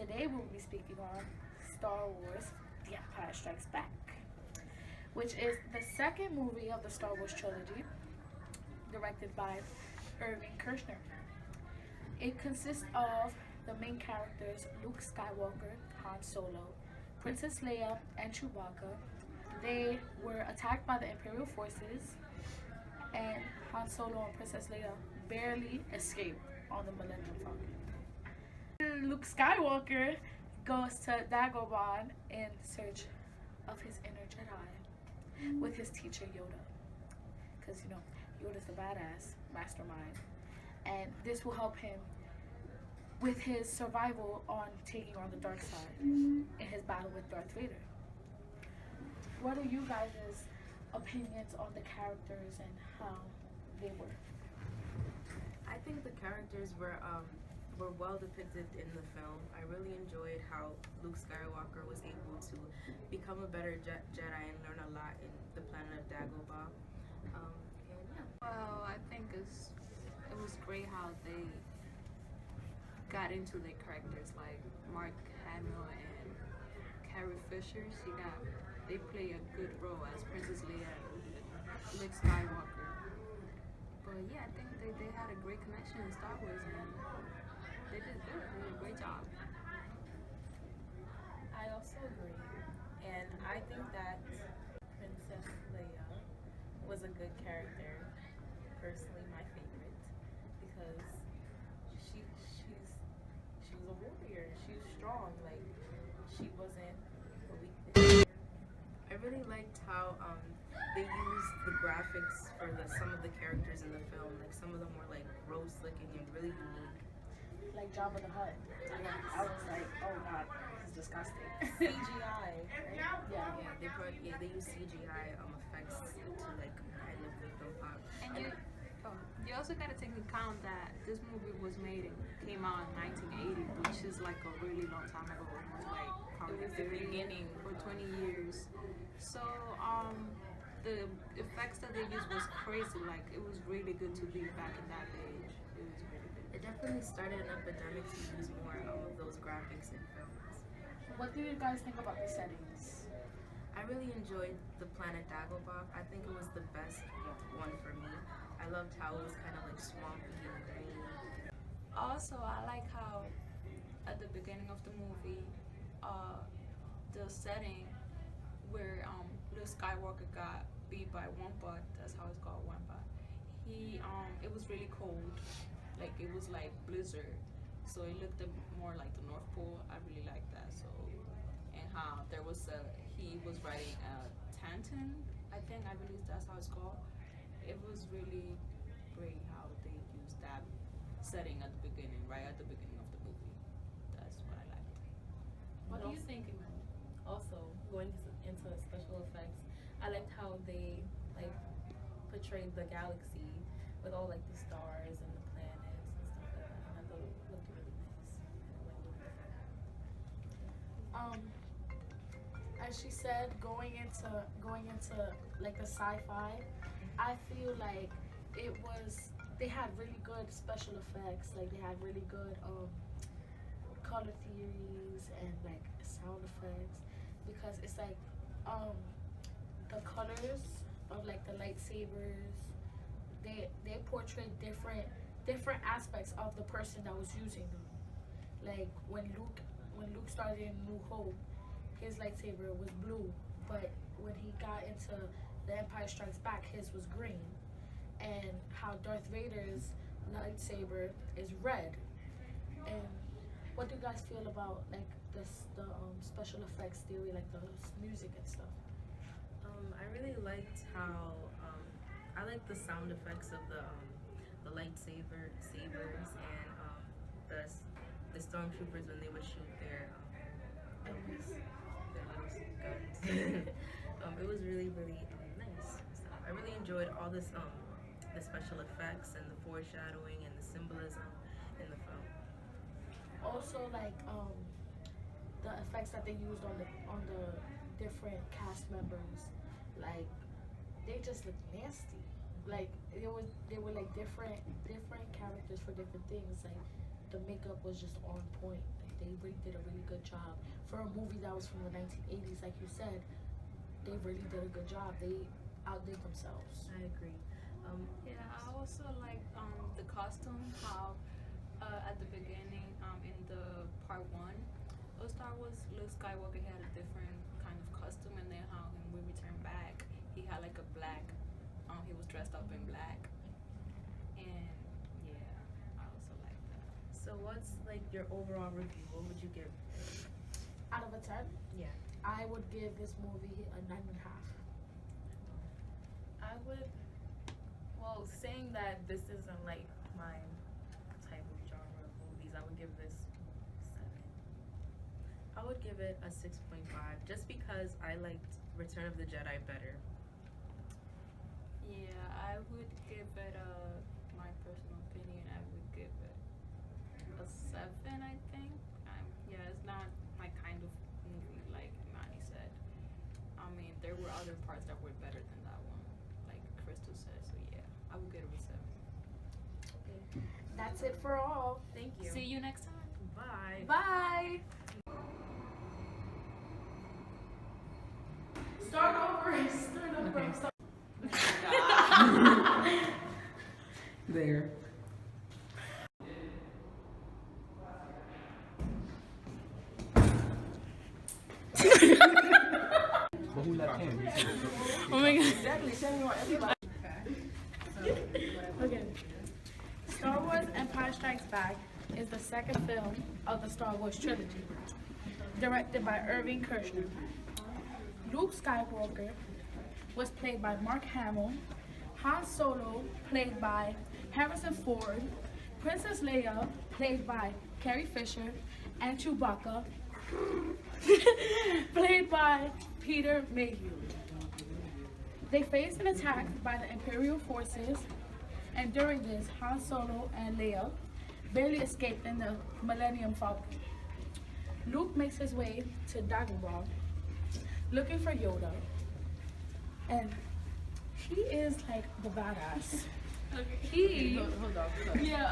Today we'll be speaking on Star Wars The Empire Strikes Back, which is the second movie of the Star Wars trilogy, directed by Irving Kershner. It consists of the main characters Luke Skywalker, Han Solo, Princess Leia, and Chewbacca. They were attacked by the Imperial forces, and Han Solo and Princess Leia barely escaped on the Millennium Falcon. Luke Skywalker goes to Dagobah in search of his inner Jedi with his teacher Yoda, because Yoda's the badass mastermind, and this will help him with his survival on taking on the dark side in his battle with Darth Vader. What are you guys' opinions on the characters and how they were? I think the characters were well depicted in the film. I really enjoyed how Luke Skywalker was able to become a better Jedi and learn a lot in the planet of Dagobah. Well, I think it was great how they got into their characters, like Mark Hamill and Carrie Fisher. They play a good role as Princess Leia and Luke Skywalker. But yeah, I think they had a great connection in Star Wars, and they did good. They did a great job. I also agree, and I think that Princess Leia was a good character. Personally, my favorite, because she was a warrior. She was strong. Like, she wasn't a weakness. I really liked how they used the graphics for some of the characters in the film. Like, some of them were like gross looking and really unique. Like Jabba the Hutt. I was like, oh god, this is disgusting. CGI. Yeah. They used CGI effects to like kind of make them pop. And you also got to take into account that this movie was came out in 1980, which is like a really long time ago. Almost like probably It was the 30 beginning. or 20 years. So the effects that they used was crazy. Like, it was really good to be back in that age. It was really good. It definitely started an epidemic to use more of those graphics in films. What do you guys think about the settings? I really enjoyed the planet Dagobah. I think it was the best one for me. I loved how it was kind of like swampy and green. Also, I like how at the beginning of the movie, the setting where Luke Skywalker got beat by Wampa, that's how it's called, Wampa. It was really cold, like it was like blizzard, so it looked more like the North Pole. I really like that. So, and how he was riding a Tantan, I believe that's how it's called. It was really great how they used that setting at the beginning, right at the beginning of the movie. That's what I liked. What do you think? Also, going into special effects, I liked how they like portrayed the galaxy with all like the stars and the planets and stuff like that. And I thought it looked really nice. And it went with the film. As she said, going into like the sci-fi, I feel like they had really good special effects. Like, they had really good color theories and like sound effects, because it's like the colors of like the lightsabers, they portray different aspects of the person that was using them. Like when Luke started in New Hope, his lightsaber was blue, but when he got into The Empire Strikes Back, his was green. And how Darth Vader's lightsaber is red. And what do you guys feel about like the special effects theory, like the music and stuff? I really liked how I liked the sound effects of the lightsabers and the stormtroopers when they would shoot their little guns. It was really nice. So I really enjoyed all this the special effects and the foreshadowing and the symbolism in the film. Also, like the effects that they used on the different cast members, like they just looked nasty. Like they were like different characters for different things. Like the makeup was just on point. Like they really did a really good job for a movie that was from the 1980s. Like you said, they really did a good job. They outdid themselves. I agree. Yeah, I also like the costume, how at the beginning in the part 1 of Star Wars, Luke Skywalker had a different kind of costume, and then how when we return back, he had like a black, he was dressed up in black, and yeah, I also like that. So what's like your overall review? What would you give? Out of a 10, Yeah. I would give this movie a 9.5. I would, well, saying that this isn't like my type of genre of movies, I would give this 7. I would give it a 6.5 just because I liked Return of the Jedi better. Yeah, I would give it my personal opinion, I would give it a 7, I think. Yeah, it's not my kind of movie, like Imani said. I mean, there were other parts that were better than that one, like Crystal said, so yeah, I would give it a 7. Okay. That's it for all. Thank you. See you next time. Bye. Bye. Start over. Start over. Okay. Start. There. Oh my god. Okay. Star Wars Empire Strikes Back is the second film of the Star Wars trilogy, directed by Irving Kershner. Luke Skywalker was played by Mark Hamill, Han Solo played by Harrison Ford, Princess Leia played by Carrie Fisher, and Chewbacca played by Peter Mayhew. They faced an attack by the Imperial forces, and during this, Han Solo and Leia barely escaped in the Millennium Falcon. Luke makes his way to Dagobah looking for Yoda, and he is like the badass. He, Hold on. yeah.